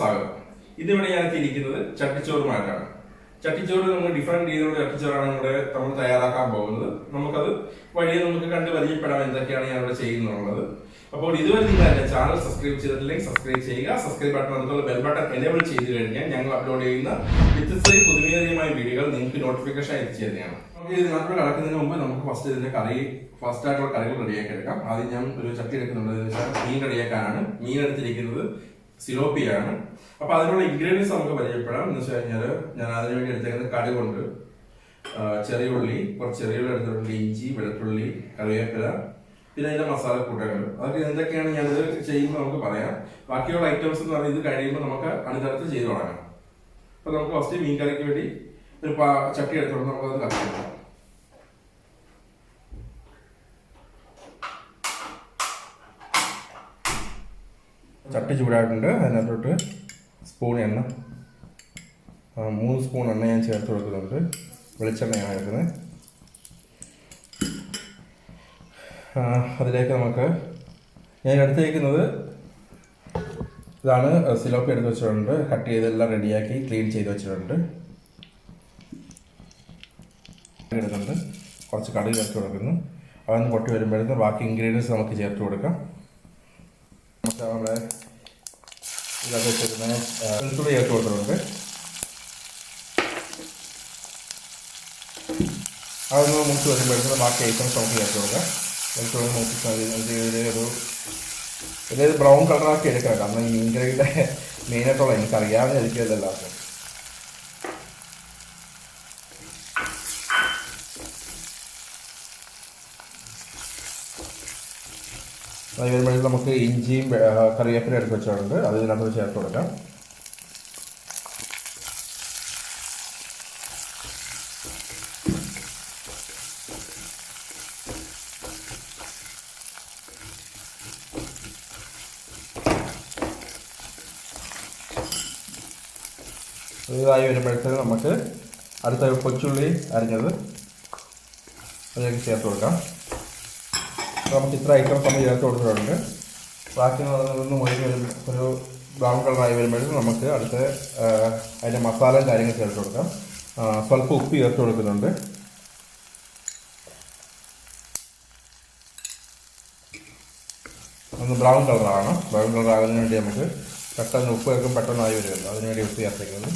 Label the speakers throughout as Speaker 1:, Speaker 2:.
Speaker 1: സ്വാഗതം. ഇതിവിടെ ഞാൻ എത്തിയിരിക്കുന്നത് ചട്ടിച്ചോറുമായിട്ടാണ്. ചട്ടിച്ചോറ് നമ്മൾ ഡിഫറെന്റ് രീതിയിലുള്ള ചട്ടിച്ചോറാണ് നമ്മൾ തയ്യാറാക്കാൻ പോകുന്നത്. നമുക്കത് വഴിയെ നമുക്ക് കണ്ട് പരിചയപ്പെടാം എന്തൊക്കെയാണ് ഞാൻ ഇവിടെ ചെയ്യുന്നുള്ളത്. അപ്പോൾ ഇതുവരെ നിങ്ങൾ എന്റെ ചാനൽ സബ്സ്ക്രൈബ് ചെയ്തിട്ടില്ലെങ്കിൽ സബ്സ്ക്രൈബ് ചെയ്യുക. സബ്സ്ക്രൈബ് ബട്ടൺ അതുപോലെ ബെൽ ബട്ടൺ എനേബിൾ ചെയ്ത് കഴിഞ്ഞാൽ ഞങ്ങൾ അപ്ലോഡ് ചെയ്യുന്ന വ്യത്യസ്തയും പുതുമേറിയമായ വീഡിയോകൾ നിങ്ങൾക്ക് നോട്ടിഫിക്കേഷൻ അയച്ചു തന്നെയാണ്. നമുക്ക് ഇതിനകത്ത് കടക്കുന്നതിന് മുമ്പ് നമുക്ക് ഫസ്റ്റ് ആയിട്ടുള്ള കറികൾ റെഡിയാക്കി എടുക്കാം. ആദ്യം ഞാൻ ഒരു ചട്ടി എടുക്കുന്നുണ്ട്. മീൻ റെഡിയാക്കാനാണ്. മീൻ എടുത്തിരിക്കുന്നത് സിലോപ്പിയാണ്. അപ്പൊ അതിനുള്ള ഇൻഗ്രീഡിയൻസ് നമുക്ക് പരിചയപ്പെടാം. എന്ന് വെച്ച് കഴിഞ്ഞാൽ ഞാൻ അതിനു വേണ്ടി എടുത്തേക്കുന്നത് കടുകുണ്ട്, ചെറിയ ഉള്ളി, കുറച്ച് ചെറിയ ഉള്ളി എടുത്തിട്ടുണ്ട്, ഇഞ്ചി, വെളുത്തുള്ളി, കറിവേപ്പില, പിന്നെ അതിന്റെ മസാല കൂട്ടങ്ങൾ. അതൊക്കെ എന്തൊക്കെയാണ് ഞാനിത് ചെയ്യുമ്പോൾ നമുക്ക് പറയാം. ബാക്കിയുള്ള ഐറ്റംസ് എന്ന് പറഞ്ഞാൽ ഇത് കഴിയുമ്പോൾ നമുക്ക് അടുത്തടുത്ത് ചെയ്തു തുടങ്ങാം. അപ്പൊ നമുക്ക് ഫസ്റ്റ് മീൻ കറിക്ക് വേണ്ടി ഒരു ചട്ടി എടുത്തോണ്ട് നമുക്കത് കത്തിക്കാം. ചട്ടി ചൂടായിട്ടുണ്ട്. അതിനകത്തോട്ട് സ്പൂൺ എണ്ണ, 3 സ്പൂൺ എണ്ണ ഞാൻ ചേർത്ത് കൊടുക്കുന്നുണ്ട്. വെളിച്ചെണ്ണയാണ് എടുക്കുന്നത്. അതിലേക്ക് ഞാൻ എടുത്തേക്കുന്നത് ഇതാണ്. സിലോപ്പി എടുത്ത് വെച്ചിട്ടുണ്ട്. കട്ട് ചെയ്തെല്ലാം റെഡിയാക്കി ക്ലീൻ ചെയ്ത് വെച്ചിട്ടുണ്ട്. എടുക്കുന്നുണ്ട്. കുറച്ച് കടുക് ചേർത്ത് കൊടുക്കുന്നു. അതൊന്ന് പൊട്ടി വരുമ്പോഴത്തേക്കും ബാക്കി ഇൻഗ്രീഡിയൻസ് നമുക്ക് ചേർത്ത് കൊടുക്കാം. നമ്മുടെ ഇതിനകത്ത് വെച്ചിരുന്ന വെളുത്തുള്ളി ചേർത്ത് കൊടുത്തിട്ടുണ്ട്. അതൊന്ന് മൂത്ത് വരുമ്പോഴത്തേക്കും ബാക്കി ഐറ്റംസ് നമുക്ക് ചേർത്ത് കൊടുക്കാം. വെളുത്തുള്ളി മൂത്ത് ഇതൊരു ബ്രൗൺ കളറാക്കി എടുക്കാം. കാരണം ഈ മീൻകറിയുടെ മെയിനായിട്ടുള്ള എനിക്കറിയാവുന്ന എനിക്കത് എല്ലാവർക്കും. അത് വരുമ്പോഴേക്കും നമുക്ക് ഇഞ്ചിയും കറിവേപ്പില എടുത്ത് വെച്ചിട്ടുണ്ട്. അത് ഇതിനകത്ത് ചേർത്ത് കൊടുക്കാം. ഇതായി വരുമ്പോഴത്തേക്ക് നമുക്ക് അടുത്ത കൊച്ചുള്ളി അരിഞ്ഞത് അതിലേക്ക് ചേർത്ത് കൊടുക്കാം. നമുക്ക് ഇത്ര ഐറ്റംസ് നമ്മൾ ചേർത്ത് കൊടുത്തിട്ടുണ്ട്. ബാക്കി ഒരു ബ്രൗൺ കളറായി വരുമ്പോഴത്തേക്കും നമുക്ക് അടുത്ത് അതിൻ്റെ മസാലയും കാര്യങ്ങൾ ചേർത്ത് കൊടുക്കാം. സ്വല്പം ഉപ്പ് ചേർത്ത് കൊടുക്കുന്നുണ്ട്. ഒന്ന് ബ്രൗൺ കളറാണ്. ബ്രൗൺ കളർ ആകുന്നതിന് വേണ്ടി നമുക്ക് പെട്ടെന്ന് ഉപ്പ് ചേർക്കും പെട്ടെന്നായി വരുമല്ലോ, അതിനുവേണ്ടി ഉപ്പ് ചേർത്തേക്കുന്നത്.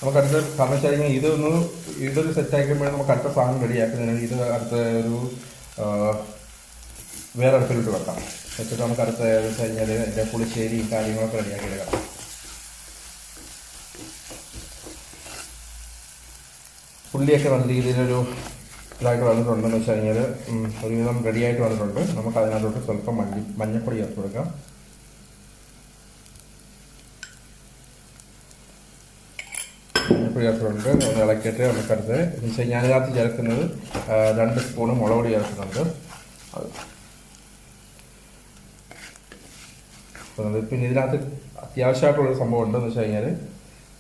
Speaker 1: നമുക്കടുത്ത് കാരണം വെച്ച് കഴിഞ്ഞാൽ ഇതൊരു സെറ്റ് ആക്കുമ്പോഴേ നമുക്ക് അടുത്ത സാധനം റെഡിയാക്കുന്നതിന് ഇത് അടുത്ത ഒരു വേറെ അടുപ്പിലോട്ട് വെക്കാം. വെച്ചിട്ട് നമുക്ക് അടുത്ത വെച്ച് കഴിഞ്ഞാൽ അതിൻ്റെ പുളിശ്ശേരി കാര്യങ്ങളൊക്കെ റെഡിയാക്കി എടുക്കാം. പുള്ളിയൊക്കെ നല്ല രീതിയിലൊരു ഇതായിട്ട് വന്നിട്ടുണ്ടെന്ന് വെച്ച് കഴിഞ്ഞാൽ ഒരുവിധം റെഡിയായിട്ട് വന്നിട്ടുണ്ട്. നമുക്ക് അതിനകത്തോട്ട് സ്വല്പം മഞ്ഞപ്പൊടി ചേർത്ത് കൊടുക്കാം. ചേർത്തിട്ടുണ്ട്. ഒന്ന് ഇളക്കിയിട്ട് നമുക്കടുത്ത് ഞാനിതിനകത്ത് ചേർക്കുന്നത് 2 സ്പൂണ് മുളക് പൊടി ചേർക്കുന്നുണ്ട്. പിന്നെ ഇതിനകത്ത് അത്യാവശ്യമായിട്ടുള്ളൊരു സംഭവം ഉണ്ടെന്ന് വെച്ച് കഴിഞ്ഞാൽ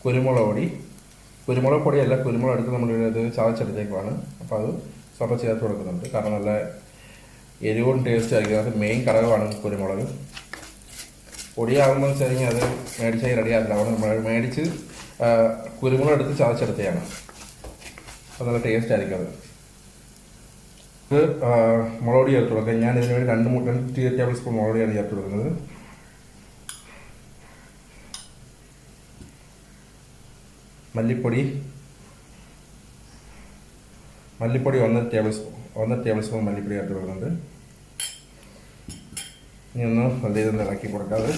Speaker 1: കുരുമുളക് പൊടിയല്ല, കുരുമുളക് എടുത്ത് നമ്മളിത് ചതച്ചെടുത്തേക്കുവാണ്. അപ്പോൾ അത് സ്വന്തം ചേർത്ത് കൊടുക്കുന്നുണ്ട്. കാരണം നല്ല എരിവും ടേസ്റ്റ് ആയിരിക്കും. അത് മെയിൻ ഘടകമാണ് കുരുമുളക്. പൊടിയാകുമ്പോൾ വെച്ച് കഴിഞ്ഞാൽ അത് മേടിച്ചാൽ റെഡിയാകില്ല. അവിടെ നമ്മൾ മേടിച്ച് കുരുമുളക് എടുത്ത് ചതച്ചെടുത്തതാണ്. അത് നല്ല ടേസ്റ്റ് ആയിരിക്കും. അത് മുളക് പൊടി ചേർത്ത് കൊടുക്കാം. ഞാൻ ഇതിന് വേണ്ടി 2 ടേബിൾ സ്പൂൺ മുളക് പൊടിയാണ് ചേർത്ത് കൊടുക്കുന്നത്. മല്ലിപ്പൊടി 1 ടേബിൾ സ്പൂൺ മല്ലിപ്പൊടി ചേർത്ത് കൊടുക്കുന്നുണ്ട്. ഇനി ഒന്ന് നല്ല ഇതൊന്ന് ഇളക്കി കൊടുക്കാതെ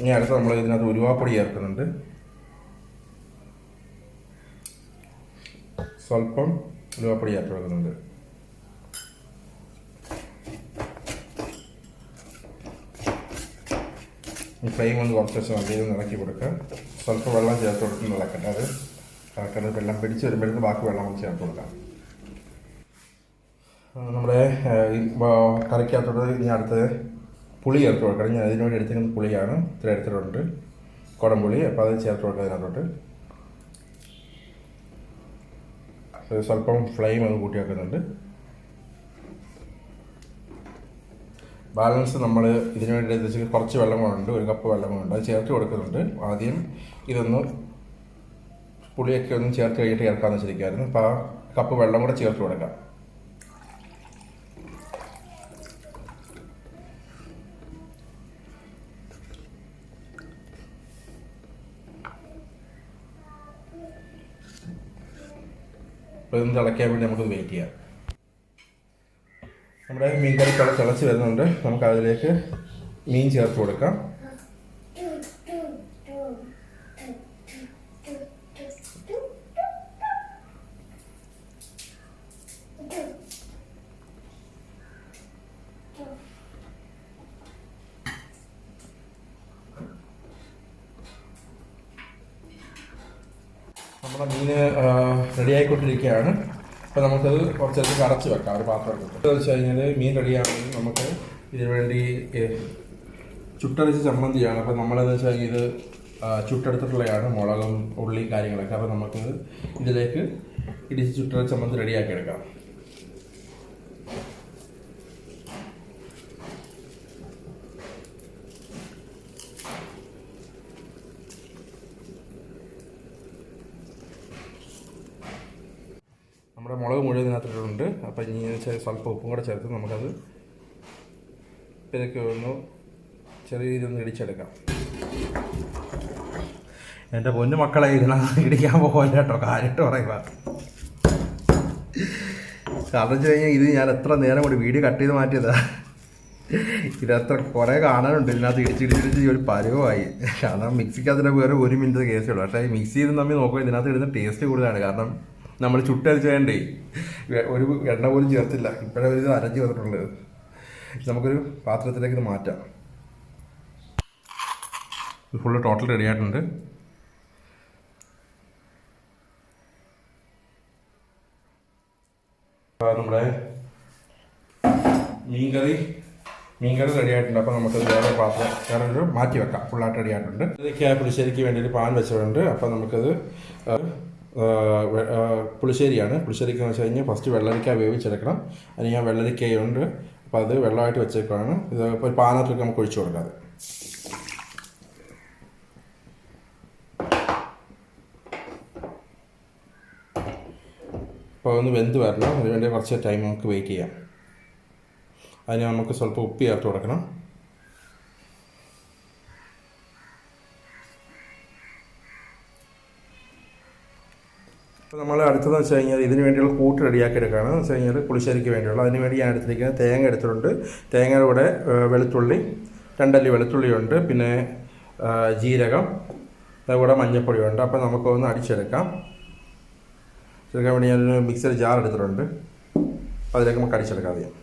Speaker 1: ഇനി അടുത്ത് നമ്മൾ ഇതിനകത്ത് ഉലുവാപ്പൊടി ചേർക്കുന്നുണ്ട്. സ്വല്പം ഉലുവാപ്പൊടി ചേർത്ത് കൊടുക്കുന്നുണ്ട്. ഈ ഫ്ലെയിം ഒന്ന് കുറച്ച് വെച്ച് നല്ല രീതിയിൽ ഇളക്കി കൊടുക്കുക. സ്വല്പം വെള്ളം ചേർത്ത് കൊടുക്കുന്ന ഇളക്കട്ടെ. അത് ഇളക്കുന്നത് വെള്ളം പിടിച്ച് വരുമ്പോഴത്തേക്ക് ബാക്കി വെള്ളം നമുക്ക് ചേർത്ത് കൊടുക്കാം. നമ്മുടെ കറിക്കകത്തോട്ട് ഇനി അടുത്തത് പുളി ചേർത്ത് കൊടുക്കണം. ഞാൻ അതിനുവേണ്ടി എടുത്തിരിക്കുന്നത് പുളിയാണ്. ഇത്ര എടുത്തിട്ടുണ്ട്, കുടംപുളി. അപ്പോൾ അത് ചേർത്ത് കൊടുക്കുക അതിനകത്തോട്ട്. സ്വല്പം ഫ്ലെയിം ഒന്ന് കൂട്ടി വെക്കുന്നുണ്ട്. ബാലൻസ് നമ്മൾ ഇതിനു വേണ്ടി കുറച്ച് വെള്ളം കൊണ്ടുണ്ട്, 1 കപ്പ് വെള്ളം കൊണ്ടുണ്ട്, അത് ചേർത്ത് കൊടുക്കുന്നുണ്ട്. ആദ്യം ഇതൊന്ന് പുളിയൊക്കെ ഒന്ന് ചേർത്ത് കഴിഞ്ഞിട്ട് ഇറക്കാമെന്ന് വെച്ചിരിക്കുകയായിരുന്നു. അപ്പോൾ ആ കപ്പ് വെള്ളം കൂടെ ചേർത്ത് കൊടുക്കാം. അപ്പോൾ ഇതൊന്ന് തിളയ്ക്കാൻ വേണ്ടി നമുക്കൊന്ന് വെയിറ്റ് ചെയ്യാം. നമ്മുടെ മീൻ കറി തിളച്ച് വരുന്നുണ്ട്. നമുക്ക് അതിലേക്ക് മീൻ ചേർത്ത് കൊടുക്കാം. നമ്മുടെ മീൻ റെഡിയായിക്കൊണ്ടിരിക്കുകയാണ്. അപ്പോൾ നമുക്കത് കുറച്ചേരത്തേക്ക് അടച്ച് വെക്കാം ഒരു പാത്രം എടുത്ത്. എന്ന് വെച്ച് കഴിഞ്ഞാൽ മീൻ റെഡിയാണെങ്കിൽ നമുക്ക് ഇതിനു വേണ്ടി ചുട്ടരച്ച ചമ്മന്തിയാണ്. അപ്പോൾ നമ്മളെന്ന് വെച്ചാൽ ഇത് ചുട്ടെടുത്തിട്ടുള്ളതാണ്, മുളകും ഉള്ളി കാര്യങ്ങളൊക്കെ. അപ്പോൾ നമുക്കത് ഇതിലേക്ക് ഇടിച്ച് ചുട്ടരച്ച ചമ്മന്തി റെഡിയാക്കി എടുക്കാം. നമ്മുടെ മുളക് മുഴുവൻ ഇതിനകത്തിട്ടുണ്ട്. അപ്പോൾ ഇനി സ്വല്പം ഉപ്പും കൂടെ ചേർത്ത് നമുക്കത് ഇതൊക്കെ ഒന്ന് ചെറിയ രീതിയിൽ ഇടിച്ചെടുക്കാം. എൻ്റെ പൊന്നു മക്കളെ ഇടിക്കാൻ പോകില്ല കേട്ടോ, കാര്യമായിട്ട് പറയുക. കാരണം വെച്ച് കഴിഞ്ഞാൽ ഇത് ഞാൻ എത്ര നേരം കൂടി വീഡിയോ കട്ട് ചെയ്ത് മാറ്റിയതാണ്. ഇതെത്ര കുറേ കാണാനുണ്ട് ഇതിനകത്ത് ഇടിച്ചിടിച്ചിടിച്ച് ഒരു പരുവമായി. കാരണം മിക്സിക്കകത്തിൻ്റെ വേറെ 1 മിനിറ്റ് കേസേ ഉള്ളൂ. പക്ഷേ മിക്സ് ചെയ്ത് തമ്മിൽ നോക്കുമ്പോൾ ഇതിനകത്ത് ഇടുന്ന ടേസ്റ്റ് കൂടുതലാണ്. കാരണം നമ്മൾ ചുട്ടരിച്ച് വേണ്ടേ, ഒരു എണ്ണ പോലും ചേർത്തില്ല. ഇപ്പോഴാണ് ഇത് അരഞ്ഞ് വന്നിട്ടുള്ളത്. നമുക്കൊരു പാത്രത്തിലേക്ക് ഇത് മാറ്റാം. ഫുള്ള് ടോട്ടൽ റെഡി ആയിട്ടുണ്ട്. നമ്മുടെ മീൻകറി റെഡി ആയിട്ടുണ്ട്. അപ്പോൾ നമുക്കത് വേറൊരു മാറ്റി വെക്കാം. ഫുള്ളായിട്ട് റെഡി ആയിട്ടുണ്ട്. ഇതൊക്കെ പുളിശ്ശേരിക്ക് വേണ്ടി ഒരു പാൻ വെച്ചിട്ടുണ്ട്. അപ്പോൾ നമുക്കത് പുളിശ്ശേരിയാണ്. പുളിശ്ശേരിക്ക് എന്ന് വെച്ച് കഴിഞ്ഞാൽ ഫസ്റ്റ് വെള്ളരിക്ക വേവിച്ചെടുക്കണം. അതിന് ഞാൻ വെള്ളരിക്കയുണ്ട്, അപ്പോൾ അത് വെള്ളമായിട്ട് വെച്ചേക്കാണ്. ഇത് ഇപ്പോൾ ഒരു പാനത്തിലേക്ക് നമുക്ക് ഒഴിച്ചു കൊടുക്കാം. അപ്പോൾ ഒന്ന് വെന്ത് വരണം. അതിനുവേണ്ടി കുറച്ച് ടൈം നമുക്ക് വെയിറ്റ് ചെയ്യാം. അതിന് നമുക്ക് സ്വല്പം ഉപ്പ് ചേർത്ത് കൊടുക്കണം. അപ്പോൾ നമ്മൾ അടുത്തതെന്ന് വെച്ച് കഴിഞ്ഞാൽ ഇതിന് വേണ്ടിയുള്ള കൂട്ട് റെഡിയാക്കി എടുക്കുകയാണ്. എന്ന് വെച്ച് കഴിഞ്ഞാൽ പുളിശ്ശേരിക്ക് വേണ്ടിയുള്ള അതിന് വേണ്ടി ഞാൻ എടുത്തിരിക്കുന്നത് തേങ്ങ എടുത്തിട്ടുണ്ട്. തേങ്ങയുടെ കൂടെ വെളുത്തുള്ളി, 2 അല്ലി വെളുത്തുള്ളിയുണ്ട്, പിന്നെ ജീരകം, അതുകൂടെ മഞ്ഞൾപ്പൊടിയുണ്ട്. അപ്പോൾ നമുക്കൊന്ന് അടിച്ചെടുക്കാൻ വേണ്ടി ഞാനൊരു മിക്സർ ജാർ എടുത്തിട്ടുണ്ട്. അതിലേക്ക് നമുക്ക് അടിച്ചെടുക്കാം. ആദ്യം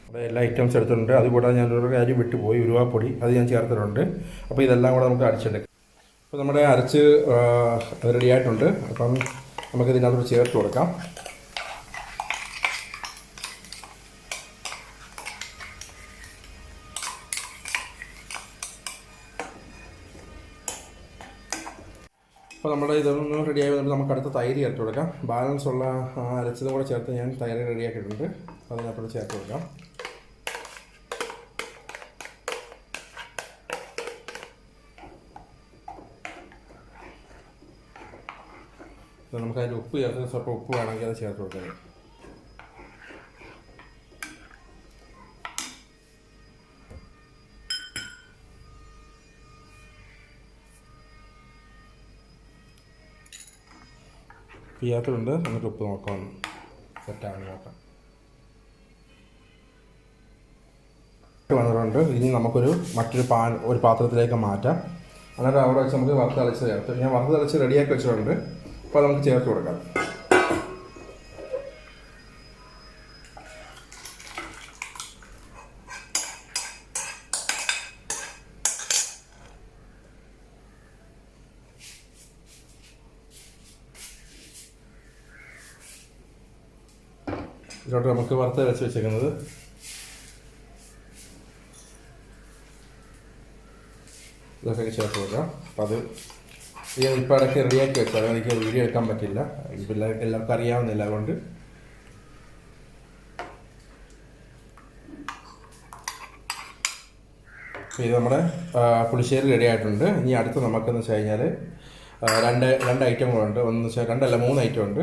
Speaker 1: അപ്പോൾ എല്ലാ ഐറ്റംസ് എടുത്തിട്ടുണ്ട്. അതുകൂടാതെ ഞാനൊരു കാര്യം വിട്ടുപോയി, ഉരുവാപ്പൊടി അത് ഞാൻ ചേർത്തിട്ടുണ്ട്. അപ്പോൾ ഇതെല്ലാം കൂടെ നമുക്ക് അടിച്ചെടുക്കാം. അപ്പോൾ നമ്മുടെ അരച്ച് റെഡി ആയിട്ടുണ്ട്. അപ്പം നമുക്കിതിനകത്തോട് ചേർത്ത് കൊടുക്കാം. അപ്പോൾ നമ്മുടെ ഇതൊന്ന് റെഡിയായി വന്നിട്ട് നമുക്ക് അടുത്ത തൈര് ചേർത്ത് കൊടുക്കാം. ബാലൻസ് ഉള്ള അരച്ചതും കൂടെ ചേർത്ത് ഞാൻ തൈര് റെഡിയാക്കിയിട്ടുണ്ട്. അതിനകത്തോട് ചേർത്ത് കൊടുക്കാം. നമുക്ക് അതിൻ്റെ ഉപ്പ് ചേർത്ത് സ്വല്പം ഉപ്പ് വേണമെങ്കിൽ അത് ചേർത്ത് കൊടുക്കാം. ചെയ്യാത്തതുണ്ട്. എന്നിട്ട് ഉപ്പ് നോക്കാം, സെറ്റാണ് നോക്കാം. വന്നിട്ടുണ്ട്. ഇനി നമുക്കൊരു മറ്റൊരു ഒരു പാത്രത്തിലേക്ക് മാറ്റാം. എന്നിട്ട് അവിടെ വെച്ച് നമുക്ക് വറുത്ത് തളിച്ച് ചേർത്ത് ഞാൻ വറുത്ത് തളിച്ച് റെഡിയാക്കി വെച്ചിട്ടുണ്ട്. അപ്പോൾ നമുക്ക് ചേർത്ത് കൊടുക്കാം. ഇതിലോട്ട് നമുക്ക് വറുത്ത് വെച്ച് വെച്ചേക്കുന്നത് ഇതൊക്കെ ചേർത്ത് കൊടുക്കാം. അപ്പോൾ അത് ഇപ്പോൾ ഇടയ്ക്ക് റെഡിയാക്കി വെച്ചാൽ എനിക്ക് വീഡിയോ എടുക്കാൻ പറ്റില്ല, എല്ലാവർക്കും അറിയാവുന്നില്ല. അതുകൊണ്ട് ഇത് നമ്മുടെ പുളിശ്ശേരി റെഡി ആയിട്ടുണ്ട്. ഇനി അടുത്ത് നമുക്കെന്ന് വെച്ച് കഴിഞ്ഞാൽ രണ്ട് ഐറ്റങ്ങളുണ്ട്. ഒന്ന് വെച്ചാൽ രണ്ടല്ല 3 ഐറ്റം ഉണ്ട്.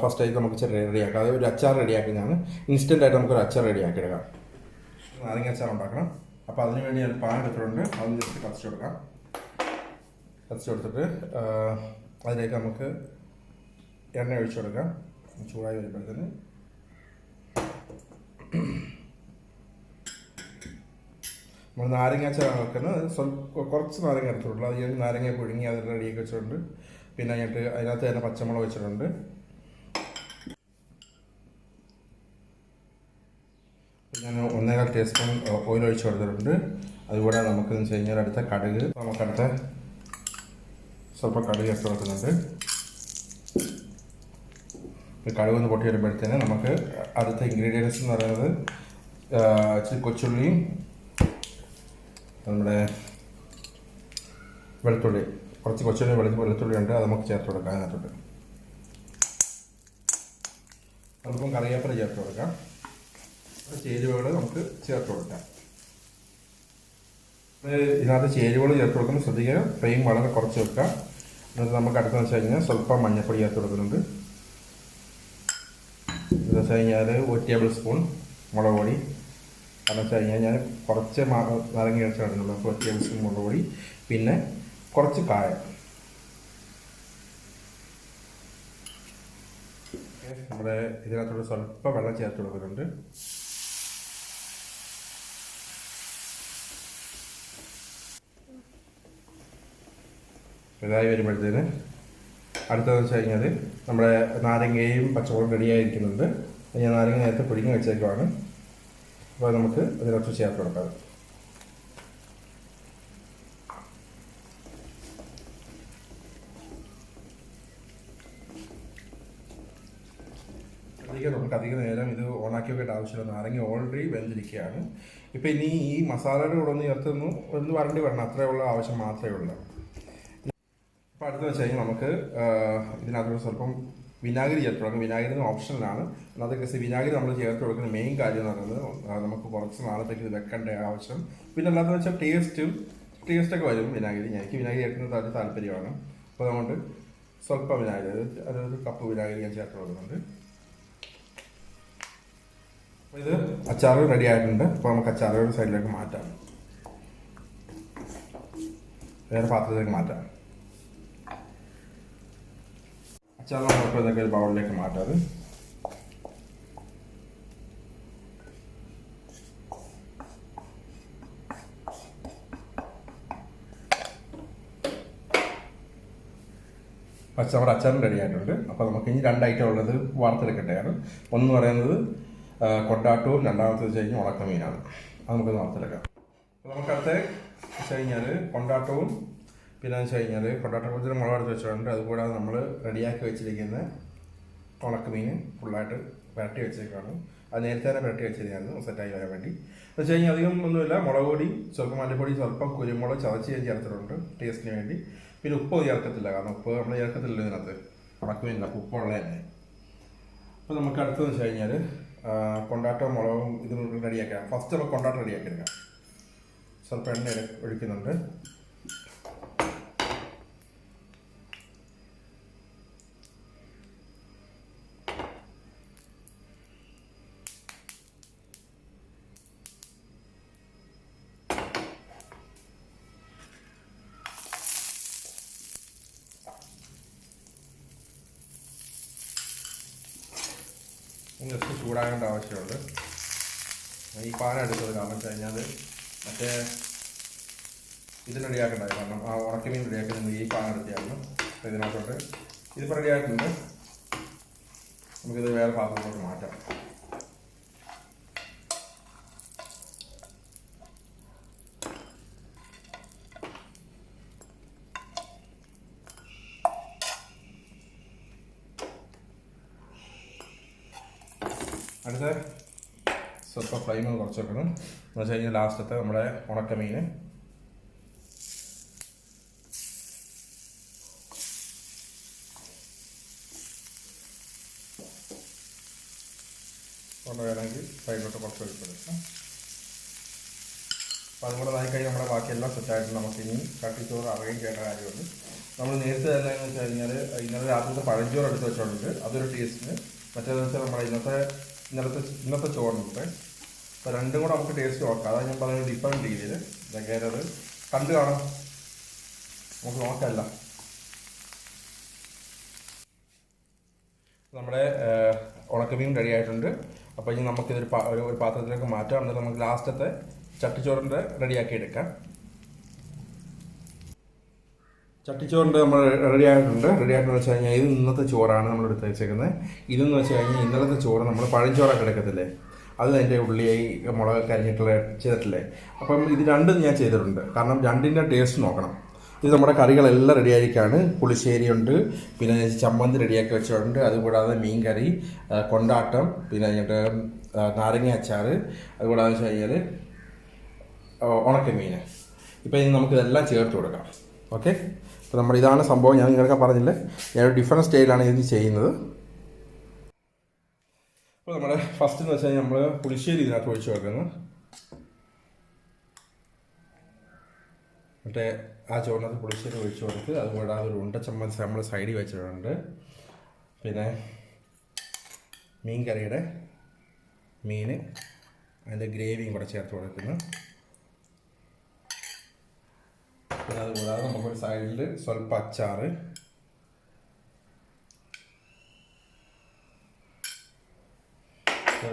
Speaker 1: ഫസ്റ്റ് ആയിട്ട് നമുക്ക് റെഡിയാക്കാം. അത് ഒരു അച്ചാർ റെഡിയാക്കുന്നതാണ്. ഇൻസ്റ്റൻ്റായിട്ട് നമുക്കൊരു അച്ചാർ റെഡിയാക്കി എടുക്കാം. നാരങ്ങ അച്ചാർ ഉണ്ടാക്കണം. അപ്പോൾ അതിന് വേണ്ടി ഞാൻ പാൻ എടുത്തിട്ടുണ്ട്. അതൊന്ന് ജസ്റ്റ് കത്തിച്ച് കൊടുക്കാം. കത്തിച്ച് കൊടുത്തിട്ട് അതിലേക്ക് നമുക്ക് എണ്ണ ഒഴിച്ചു കൊടുക്കാം. ചൂടായി വരുമ്പോഴത്തേന് നമ്മൾ നാരങ്ങ അച്ചാർ വെക്കുന്നത് കുറച്ച് നാരങ്ങ എടുത്തിട്ടുള്ളൂ. അത് ഞാൻ നാരങ്ങ പുഴുങ്ങി അത് റെഡിയാക്കി വെച്ചിട്ടുണ്ട്. പിന്നെ അതിനകത്ത് തന്നെ പച്ചമുളക് വെച്ചിട്ടുണ്ട്. ഞാൻ 1.25 ടീസ്പൂൺ ഓയിൽ ഒഴിച്ച് കൊടുത്തിട്ടുണ്ട്. അതുകൂടെ നമുക്കെന്ന് വെച്ച് കഴിഞ്ഞാൽ അടുത്ത കടുക്, നമുക്കടുത്ത സ്വല്പം കടുക് ഇട്ട് കൊടുക്കുന്നുണ്ട്. കടുക് ഒന്ന് പൊട്ടി വരുമ്പോഴത്തേന് നമുക്ക് അടുത്ത ഇൻഗ്രീഡിയൻസ് എന്ന് പറയുന്നത് ഇച്ചിരി കൊച്ചുള്ളിയും നമ്മുടെ വെളുത്തുള്ളി, കുറച്ച് കൊച്ചുള്ളി വെളുത്തുള്ളി ഉണ്ട്. അത് നമുക്ക് ചേർത്ത് കൊടുക്കാം. അതിനകത്തോട്ട് നമുക്കും കറിവേപ്പില ചേർത്ത് കൊടുക്കാം. ചേരുവകൾ നമുക്ക് ചേർത്ത് കൊടുക്കാം. ഇതിനകത്ത് ചേരുവകൾ ചേർത്ത് കൊടുക്കുമ്പോൾ ശ്രദ്ധിക്കുക, ഫ്ലെയിം വളരെ കുറച്ച് വെക്കാം. എന്നിട്ട് നമുക്ക് അടുത്തെന്ന് വെച്ച് കഴിഞ്ഞാൽ സ്വല്പം മഞ്ഞൾപ്പൊടി ചേർത്ത് കൊടുക്കുന്നുണ്ട്. എന്ന് വെച്ച് കഴിഞ്ഞാൽ 1 ടേബിൾ സ്പൂൺ മുളക് പൊടി. കാരണം വെച്ച് കഴിഞ്ഞാൽ ഞാൻ കുറച്ച് നാരങ്ങ അരച്ച് കിടക്കുന്നുള്ളൂ. അപ്പോൾ 1 ടേബിൾ സ്പൂൺ മുളക് പൊടി, പിന്നെ കുറച്ച് കായം. നമ്മുടെ ഇതിനകത്തോട് സ്വല്പം വെള്ളം ചേർത്ത് കൊടുക്കുന്നുണ്ട്. ഇതായി വരുമ്പോഴത്തേന് അടുത്തതെന്ന് വെച്ച് കഴിഞ്ഞാൽ നമ്മുടെ നാരങ്ങയും പച്ചമുളകും റെഡിയായിരിക്കുന്നുണ്ട്. ഞാൻ നാരങ്ങ നേരത്തെ പുഴുങ്ങി വെച്ചേക്കുവാണ്. അപ്പോൾ നമുക്ക് ഇതിനകത്ത് ചേർത്ത് കൊടുക്കാം. നമുക്ക് അധികം നേരം ഇത് ഓണാക്കി വെക്കേണ്ട ആവശ്യമില്ല. നാരങ്ങ ഓൾറെഡി വെന്തിരിക്കുകയാണ്. ഇപ്പം ഇനി ഈ മസാലയുടെ കൂടെ ഒന്ന് ചേർത്തൊന്ന് വരണ്ടി വരണം. അത്രയുള്ള ആവശ്യം മാത്രമേ ഉള്ളൂ. അപ്പോൾ അടുത്ത് വെച്ച് കഴിഞ്ഞാൽ നമുക്ക് ഇതിനകത്ത് സ്വല്പം വിനാഗിരി ചേർത്ത് കൊടുക്കും. വിനാഗിരി ഓപ്ഷനിലാണ്. അതൊക്കെ വിനാഗിരി നമ്മൾ ചേർത്ത് കൊടുക്കുന്ന മെയിൻ കാര്യം എന്ന് പറയുന്നത് നമുക്ക് കുറച്ച് നാളത്തേക്ക് ഇത് വെക്കേണ്ട ആവശ്യം. പിന്നെ അല്ലാതെന്ന് വെച്ചാൽ ടേസ്റ്റൊക്കെ വരും വിനാഗിരി. എനിക്ക് വിനാഗിരി ചേർക്കുന്നത് താല്പര്യമാണ്. അപ്പോൾ അതുകൊണ്ട് സ്വല്പം വിനാഗിരി, അതൊരു കപ്പ് വിനാഗിരി ഞാൻ ചേർത്ത് കൊടുക്കുന്നുണ്ട്. അപ്പോൾ ഇത് അച്ചാർ റെഡി ആയിട്ടുണ്ട്. അപ്പോൾ നമുക്ക് അച്ചാറുകളുടെ സൈഡിലേക്ക് മാറ്റാം, വേറെ പാത്രത്തിലേക്ക് മാറ്റാം. അച്ചാർ നമുക്ക് ഇതൊക്കെ ഒരു ബൗളിലേക്ക് മാറ്റാം. നമ്മുടെ അച്ചാറും റെഡി ആയിട്ടുണ്ട്. അപ്പോൾ നമുക്ക് ഇനി 2 ഐറ്റം ഉള്ളത് വാർത്തെടുക്കട്ടെയാണ്. ഒന്ന് പറയുന്നത് കൊണ്ടാട്ടവും, രണ്ടാമത്തെ വെച്ച് കഴിഞ്ഞാൽ ഉണക്കമീനാണ്. അത് നമുക്ക് വാർത്തെടുക്കാം. അപ്പോൾ നമുക്കടുത്ത് വെച്ച് കഴിഞ്ഞാൽ കൊണ്ടാട്ടവും, പിന്നെ വെച്ച് കഴിഞ്ഞാൽ കൊണ്ടാട്ടക്കുളത്തിന് മുളക് എടുത്ത് വെച്ചിട്ടുണ്ട്. അതുകൂടാതെ നമ്മൾ റെഡിയാക്കി വെച്ചിരിക്കുന്ന ഉണക്കമീൻ ഫുള്ളായിട്ട് പുരട്ടി വെച്ചേക്കാണ്. അത് നേരത്തെ തന്നെ പുരട്ടി വെച്ചിരിക്കുന്നു സെറ്റായി വരാൻ വേണ്ടി. എന്ന് വെച്ച് കഴിഞ്ഞാൽ അധികം ഒന്നുമില്ല, മുളക് പൊടി, സ്വല്പം മല്ലിപ്പൊടി, സ്വല്പം കുരുമുളക് ചതച്ച് ഞാൻ ചേർത്തിട്ടുണ്ട് ടേസ്റ്റിന് വേണ്ടി. പിന്നെ ഉപ്പ് ചേർക്കത്തില്ല, കാരണം ഉപ്പ് നമ്മൾ ചേർക്കത്തില്ല ഇതിനകത്ത്, ഉണക്കമീനില്ല, ഉപ്പുള്ള തന്നെ. അപ്പോൾ നമുക്ക് അടുത്തതെന്ന് വെച്ച് കഴിഞ്ഞാൽ കൊണ്ടാട്ടം മുളകും ഇത് റെഡിയാക്കാം. ഫസ്റ്റ് നമുക്ക് കൊണ്ടാട്ടം റെഡിയാക്കി എടുക്കാം. സ്വല്പം എണ്ണ ഒഴിക്കുന്നുണ്ട്. ജസ്റ്റ് ചൂടാകേണ്ട ആവശ്യമുണ്ട്. ഈ പാൻ എടുത്തത് കാരണം വെച്ച് കഴിഞ്ഞാൽ മറ്റേ ഇത് റെഡിയാക്കണ്ടായി, കാരണം ആ ഉണക്കമീൻ റെഡിയാക്കുന്നത് ഈ പാൻ എടുത്തിയായിരുന്നു. അപ്പോൾ ഇതിനകത്തോട്ട് ഇതിപ്പോൾ റെഡിയായിട്ടുണ്ട്. നമുക്കിത് വേറെ പാത്രത്തിലോട്ട് മാറ്റാം. അടുത്ത സ്വല്പം ഫ്ലെയിം കുറച്ച് വെക്കണം. എന്ന് വെച്ച് കഴിഞ്ഞാൽ ലാസ്റ്റത്തെ നമ്മുടെ ഉണക്കമീൻ കൊണ്ട് വേണമെങ്കിൽ സൈഡിലോട്ട് കുറച്ച് ഒഴിച്ചെടുക്കാം. അപ്പോൾ അതുകൂടെ ആയിക്കഴിഞ്ഞാൽ നമ്മുടെ ബാക്കിയെല്ലാം സെറ്റായിട്ട് നമുക്കിനി ചട്ടിച്ചോറ് അറേഞ്ച് ചെയ്യേണ്ട കാര്യമുണ്ട്. നമ്മൾ നേരത്തെ തന്നെ എന്ന് വെച്ച് കഴിഞ്ഞാൽ ഇന്നലെ രാത്രിത്തെ പഴഞ്ചോറ് എടുത്ത് വെച്ചോണ്ട് അതൊരു ടേസ്റ്റിന്, മറ്റേതെന്ന് വെച്ചാൽ നമ്മുടെ ഇന്നത്തെ ചോറുണ്ട്. അപ്പോൾ രണ്ടും കൂടെ നമുക്ക് ടേസ്റ്റ് നോക്കാം. അതാണ് ഞാൻ പറയുന്നത് ഡിഫറെൻറ്റ് രീതിയിൽ. ഇതൊക്കെ അത് കണ്ടു കാണാം, നമുക്ക് നോക്കല്ല. നമ്മുടെ ഉണക്കമീൻ റെഡി ആയിട്ടുണ്ട്. അപ്പോൾ ഇനി നമുക്കിതൊരു ഒരു പാത്രത്തിലേക്ക് മാറ്റാം. എന്നിട്ട് നമുക്ക് ലാസ്റ്റത്തെ ചട്ടിച്ചോറിൻ്റെ റെഡിയാക്കി എടുക്കാം. ചട്ടിച്ചോറിൻ്റെ നമ്മൾ റെഡി ആയിട്ടുണ്ട് വെച്ച് കഴിഞ്ഞാൽ ഇത് ഇന്നത്തെ ചോറാണ് നമ്മൾ എടുത്ത് വെച്ചേക്കുന്നത്. ഇതെന്ന് വെച്ച് കഴിഞ്ഞാൽ ഇന്നലത്തെ ചോറ് നമ്മൾ പഴഞ്ചോറൊക്കെ എടുക്കത്തില്ലേ, അത് അതിൻ്റെ ഉള്ളിയായി മുളകൊക്കെ അരിഞ്ഞിട്ടുള്ള ചെയ്തിട്ടില്ലേ. അപ്പം ഇത് രണ്ടും ഞാൻ ചെയ്തിട്ടുണ്ട്. കാരണം രണ്ടിൻ്റെ ടേസ്റ്റ് നോക്കണം. ഇത് നമ്മുടെ കറികളെല്ലാം റെഡി ആയിരിക്കുകയാണ്. പുളിശ്ശേരി ഉണ്ട്, പിന്നെ ചമ്മന്തി റെഡിയാക്കി വെച്ചിട്ടുണ്ട്, അതുകൂടാതെ മീൻ കറി, കൊണ്ടാട്ടം, പിന്നെ കഴിഞ്ഞിട്ട് നാരങ്ങ അച്ചാർ, അതുകൂടാതെ വെച്ച് കഴിഞ്ഞാൽ ഉണക്കമീൻ. ഇപ്പം ഇനി നമുക്കിതെല്ലാം ചേർത്ത് കൊടുക്കാം. ഓക്കെ, അപ്പോൾ നമ്മുടെ ഇതാണ് സംഭവം. ഞാൻ നിങ്ങൾക്ക് പറഞ്ഞില്ലേ, ഞാനൊരു ഡിഫറെൻറ്റ് സ്റ്റൈലാണ് ഇത് ചെയ്യുന്നത്. അപ്പോൾ നമ്മുടെ ഫസ്റ്റ് എന്ന് വെച്ചാൽ നമ്മൾ പുളിശ്ശേരി ഇതിനകത്ത് ഒഴിച്ച് വെക്കുന്നു. മറ്റേ ആ ചോറിനകത്ത് പുളിശ്ശേരി ഒഴിച്ച് കൊടുത്ത് അതുകൂടാതെ ഒരു ഉണ്ട ചമ്മന്തി നമ്മൾ സൈഡിൽ വെച്ചിട്ടുണ്ട്. പിന്നെ മീൻ കറിയുടെ മീൻ അതിൻ്റെ ഗ്രേവിയും കൂടെ ചേർത്ത് കൊടുക്കുന്നു. പിന്നെ അതുകൂടാതെ നമുക്കൊരു സൈഡിൽ സ്വല്പം അച്ചാർ,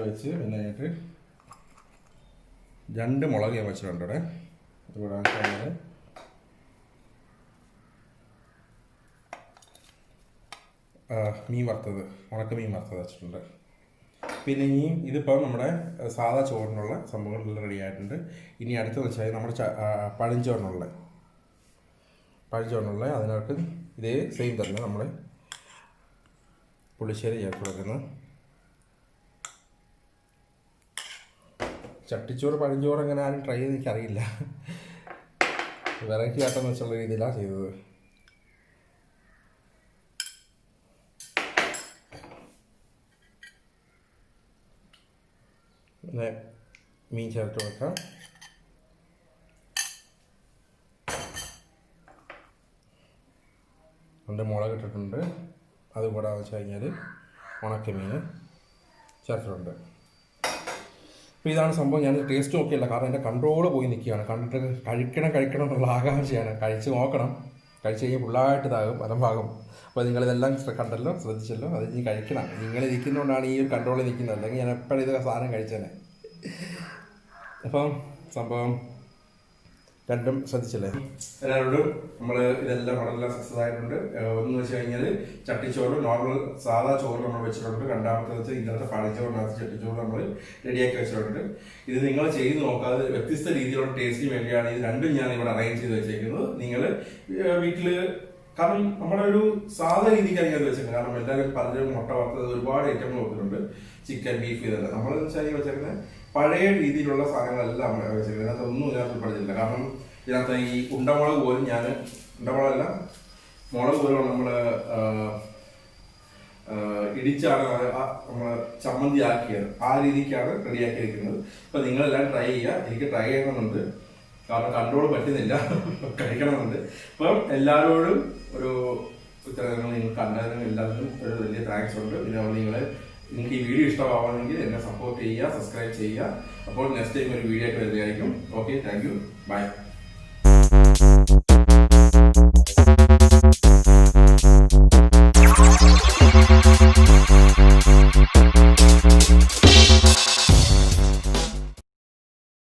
Speaker 1: വെച്ച് പിന്നെ കഴിഞ്ഞിട്ട് 2 മുളക് ഞാൻ വെച്ചിട്ടുണ്ട് ഇവിടെ. അതുകൂടാതെ മീൻ വറുത്തത്, ഉണക്കമീൻ വറുത്തത് വെച്ചിട്ടുണ്ട്. പിന്നെ ഇനി ഇതിപ്പോൾ നമ്മുടെ സാധാ ചോറിനുള്ള സംഭവങ്ങളെല്ലാം റെഡി ആയിട്ടുണ്ട്. ഇനി അടുത്തെന്ന് വെച്ചാൽ നമ്മുടെ പഴഞ്ചോറിനുള്ള അതിനകത്ത് ഇതേ സെയിം തന്നെ നമ്മൾ പുളിശ്ശേരി ചേർത്ത് കൊടുക്കുന്നത്. ചട്ടിച്ചോറ് പഴഞ്ചോറ് അങ്ങനെ ആരും ട്രൈ ചെയ്ത് എനിക്കറിയില്ല. വെറൈറ്റി ആട്ടെന്ന് വെച്ചുള്ള രീതിയിലാണ് ചെയ്തത്. പിന്നെ മീൻ ചേർത്ത് കൊടുക്കാം. അതിൻ്റെ മുളക് ഇട്ടിട്ടുണ്ട്. അതുകൂടാതെ വെച്ച് കഴിഞ്ഞാൽ ഉണക്കമീൻ ചേർത്തിട്ടുണ്ട്. അപ്പോൾ ഇതാണ് സംഭവം. ഞാൻ ടേസ്റ്റ് നോക്കിയല്ല, കാരണം എൻ്റെ കൺട്രോൾ പോയി നിൽക്കുകയാണ്. കണ്ടിട്ട് കഴിക്കണം എന്നുള്ള ആകാംക്ഷയാണ്. കഴിച്ച് നോക്കണം. കഴിച്ച് കഴിഞ്ഞാൽ ഫുള്ളായിട്ട് ഇതാകും, അലമ്പാകും. അപ്പോൾ നിങ്ങളിതെല്ലാം കണ്ടല്ലോ, ശ്രദ്ധിച്ചല്ലോ. അത് ഇനി കഴിക്കണം. നിങ്ങളിരിക്കുന്നതുകൊണ്ടാണ് ഈ ഒരു കൺട്രോളിൽ നിൽക്കുന്നത്. അല്ലെങ്കിൽ ഞാൻ എപ്പോഴും ഇത് സാധനം കഴിച്ചേനെ. അപ്പം സംഭവം രണ്ടും ശ്രദ്ധിച്ചല്ലേ. എല്ലാവരോടും നമ്മൾ ഇതെല്ലാം വളരെ സക്സസ് ആയിട്ടുണ്ട്. ഒന്ന് വെച്ച് കഴിഞ്ഞാൽ ചട്ടിച്ചോറ് നോർമൽ സാധാ ചോറ് നമ്മൾ വെച്ചിട്ടുണ്ട്. രണ്ടാമത്തെ വെച്ചാൽ ഇന്നത്തെ പഴഞ്ചോറിനകത്ത് ചട്ടിച്ചോറ് നമ്മൾ റെഡിയാക്കി വെച്ചിട്ടുണ്ട്. ഇത് നിങ്ങൾ ചെയ്ത് നോക്കാതെ വ്യത്യസ്ത രീതിയിലുള്ള ടേസ്റ്റിന് വേണ്ടിയാണ് ഇത് രണ്ടും ഞാൻ ഇവിടെ അറേഞ്ച് ചെയ്ത് വെച്ചേക്കുന്നത്. നിങ്ങൾ വീട്ടിൽ, കാരണം നമ്മുടെ ഒരു സാധാ രീതിക്കാണ് അത് വെച്ചേക്കുന്നത്. കാരണം എല്ലാവരും പലരും മുട്ട വറുത്തത് ഒരുപാട് ഐറ്റങ്ങൾ കൊടുത്തിട്ടുണ്ട്, ചിക്കൻ, ബീഫ്, ഇതെല്ലാം. നമ്മളെന്ന് വെച്ചാൽ വെച്ചേക്കുന്നത് പഴയ രീതിയിലുള്ള സാധനങ്ങളെല്ലാം നമ്മൾ വെച്ചേക്കുന്നത്. ഇതിനകത്ത് ഒന്നും ഇതിനകത്ത് ഉൾപ്പെടുത്തില്ല. കാരണം ഇതിനകത്ത് ഈ ഉണ്ടമുളക് പോലും ഉണ്ടമുളകല്ല, മുളക് പോലും നമ്മൾ ഇടിച്ചാണ് നമ്മൾ ചമ്മന്തി ആക്കിയത്. ആ രീതിക്കാണ് റെഡിയാക്കിയിരിക്കുന്നത്. അപ്പം നിങ്ങളെല്ലാം ട്രൈ ചെയ്യുക. എനിക്ക് ട്രൈ ചെയ്യണമെന്നുണ്ട്, കാരണം കൺട്രോൾ പറ്റുന്നില്ല, കഴിക്കണമെന്നുണ്ട്. അപ്പം എല്ലാവരോടും ഒരു ഉത്തരങ്ങൾ നിങ്ങൾ കണ്ടതിന് എല്ലാവർക്കും ഒരു വലിയ താങ്ക്സ് ഉണ്ട്. പിന്നെ നിങ്ങൾക്ക് ഈ വീഡിയോ ഇഷ്ടമാവണമെങ്കിൽ എന്നെ സപ്പോർട്ട് ചെയ്യുക, സബ്സ്ക്രൈബ് ചെയ്യുക. അപ്പോൾ നെക്സ്റ്റ് ടൈം ഒരു വീഡിയോ ആയിട്ട് വരുന്നതായിരിക്കും. Okay, thank you, by.